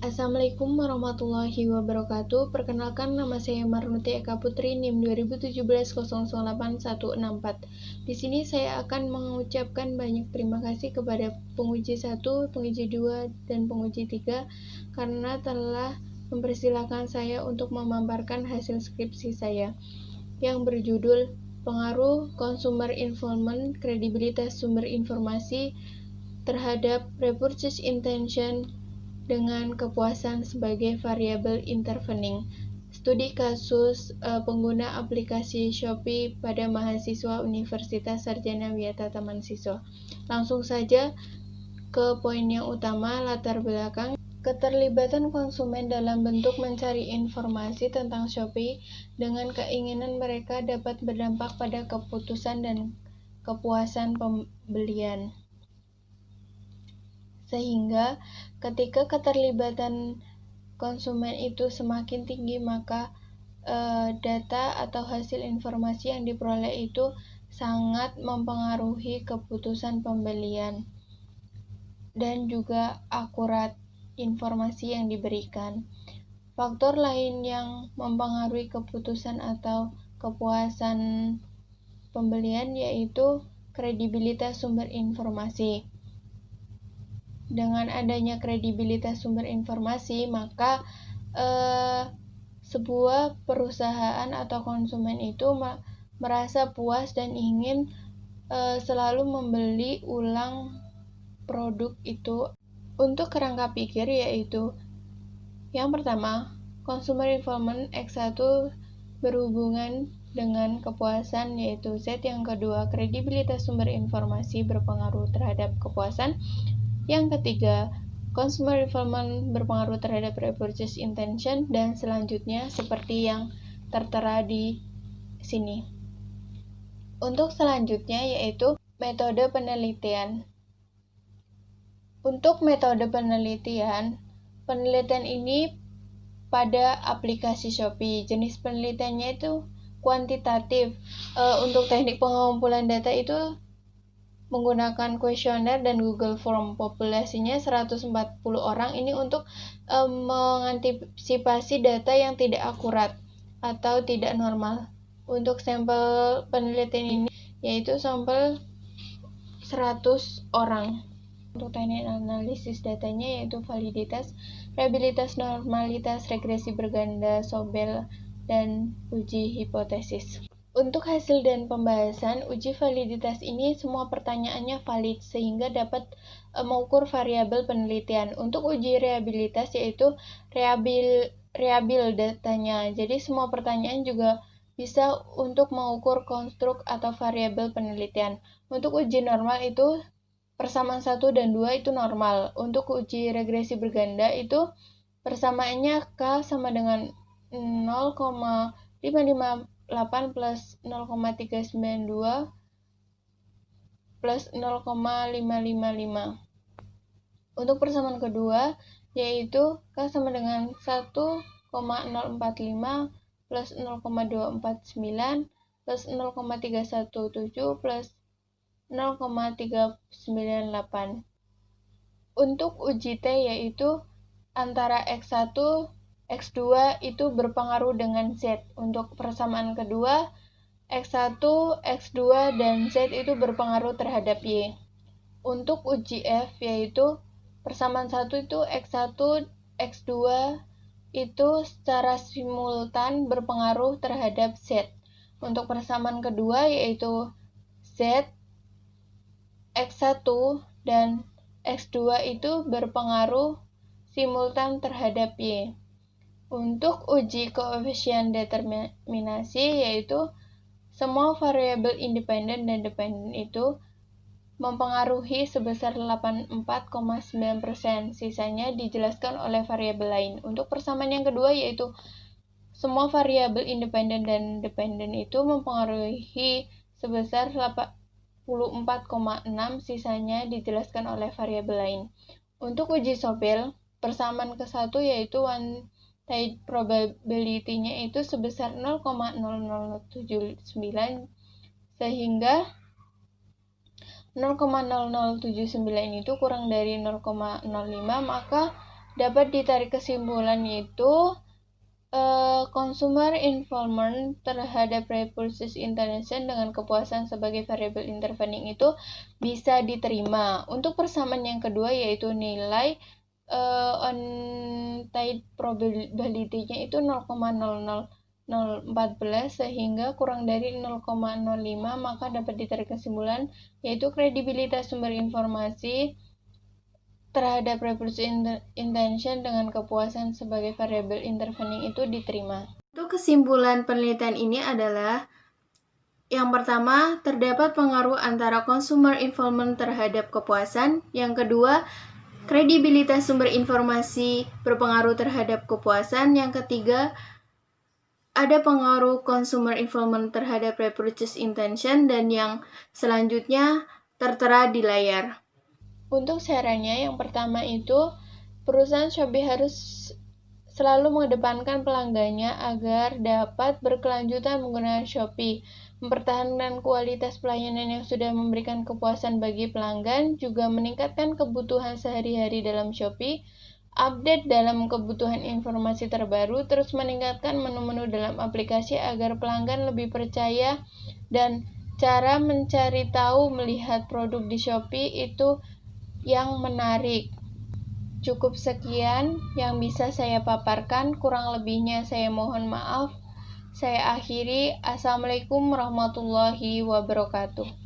Assalamualaikum warahmatullahi wabarakatuh. Perkenalkan, nama saya Marnuti Eka Putri, NIM 2017008164. Di sini saya akan mengucapkan banyak terima kasih kepada penguji 1, penguji 2, dan penguji 3 karena telah mempersilahkan saya untuk memaparkan hasil skripsi saya yang berjudul Pengaruh Consumer Involvement, Kredibilitas Sumber Informasi terhadap Repurchase Intention dengan kepuasan sebagai variabel intervening. Studi kasus pengguna aplikasi Shopee pada mahasiswa Universitas Sarjana Wiyata Taman Siswa. Langsung saja ke poin yang utama, latar belakang. Keterlibatan konsumen dalam bentuk mencari informasi tentang Shopee dengan keinginan mereka dapat berdampak pada keputusan dan kepuasan pembelian. Sehingga ketika keterlibatan konsumen itu semakin tinggi, maka data atau hasil informasi yang diperoleh itu sangat mempengaruhi keputusan pembelian dan juga akurat informasi yang diberikan. Faktor lain yang mempengaruhi keputusan atau kepuasan pembelian yaitu kredibilitas sumber informasi. Dengan adanya kredibilitas sumber informasi, maka sebuah perusahaan atau konsumen itu merasa puas dan ingin selalu membeli ulang produk itu. Untuk kerangka pikir yaitu yang pertama, consumer involvement X1 berhubungan dengan kepuasan yaitu Z. Yang kedua, kredibilitas sumber informasi berpengaruh terhadap kepuasan. Yang ketiga, consumer involvement berpengaruh terhadap repurchase intention, dan selanjutnya seperti yang tertera di sini. Untuk selanjutnya yaitu metode penelitian. Untuk metode penelitian ini pada aplikasi Shopee. Jenis penelitiannya itu kuantitatif. Untuk teknik pengumpulan data itu menggunakan kuesioner dan Google Form. Populasinya 140 orang. Ini untuk mengantisipasi data yang tidak akurat atau tidak normal. Untuk sampel penelitian ini yaitu sampel 100 orang. Untuk teknik analisis datanya yaitu validitas, reliabilitas, normalitas, regresi berganda, Sobel, dan uji hipotesis. Untuk hasil dan pembahasan uji validitas ini semua pertanyaannya valid sehingga dapat mengukur variabel penelitian. Untuk uji reliabilitas yaitu reliabil datanya. Jadi semua pertanyaan juga bisa untuk mengukur konstruk atau variabel penelitian. Untuk uji normal itu persamaan 1 dan 2 itu normal. Untuk uji regresi berganda itu persamaannya K sama dengan 0,558 plus 0,392 plus 0,555. Untuk persamaan kedua yaitu K sama dengan 1,045 plus 0,249 plus 0,317 plus 0,398. Untuk uji T yaitu antara X1, X2 itu berpengaruh dengan Z. Untuk persamaan kedua, X1, X2, dan Z itu berpengaruh terhadap Y. Untuk uji F yaitu persamaan 1 itu X1, X2 itu secara simultan berpengaruh terhadap Z. Untuk persamaan kedua yaitu Z, X1 dan X2 itu berpengaruh simultan terhadap Y. Untuk uji koefisien determinasi yaitu semua variabel independen dan dependen itu mempengaruhi sebesar 84,9%. Sisanya dijelaskan oleh variabel lain. Untuk persamaan yang kedua yaitu semua variabel independen dan dependen itu mempengaruhi sebesar 84,6, sisanya dijelaskan oleh variabel lain. Untuk uji Sobel, persamaan ke-1 yaitu one side probability-nya itu sebesar 0,0079 sehingga 0,0079 itu kurang dari 0,05, maka dapat ditarik kesimpulan yaitu consumer involvement terhadap repurchase intention dengan kepuasan sebagai variable intervening itu bisa diterima. Untuk persamaan yang kedua yaitu nilai on-tied probability-nya itu 0,00014 sehingga kurang dari 0,05, maka dapat ditarik kesimpulan yaitu kredibilitas sumber informasi terhadap repurchase intention dengan kepuasan sebagai variable intervening itu diterima. Untuk kesimpulan penelitian ini adalah yang pertama, terdapat pengaruh antara consumer involvement terhadap kepuasan. Yang kedua, kredibilitas sumber informasi berpengaruh terhadap kepuasan. Yang ketiga, ada pengaruh consumer involvement terhadap repurchase intention. Dan yang selanjutnya tertera di layar. Untuk sarannya, yang pertama itu perusahaan Shopee harus selalu mengedepankan pelanggannya agar dapat berkelanjutan menggunakan Shopee, mempertahankan kualitas pelayanan yang sudah memberikan kepuasan bagi pelanggan, juga meningkatkan kebutuhan sehari-hari dalam Shopee, update dalam kebutuhan informasi terbaru, terus meningkatkan menu-menu dalam aplikasi agar pelanggan lebih percaya, dan cara mencari tahu melihat produk di Shopee itu yang menarik. Cukup sekian yang bisa saya paparkan, kurang lebihnya saya mohon maaf. Saya akhiri. Assalamualaikum warahmatullahi wabarakatuh.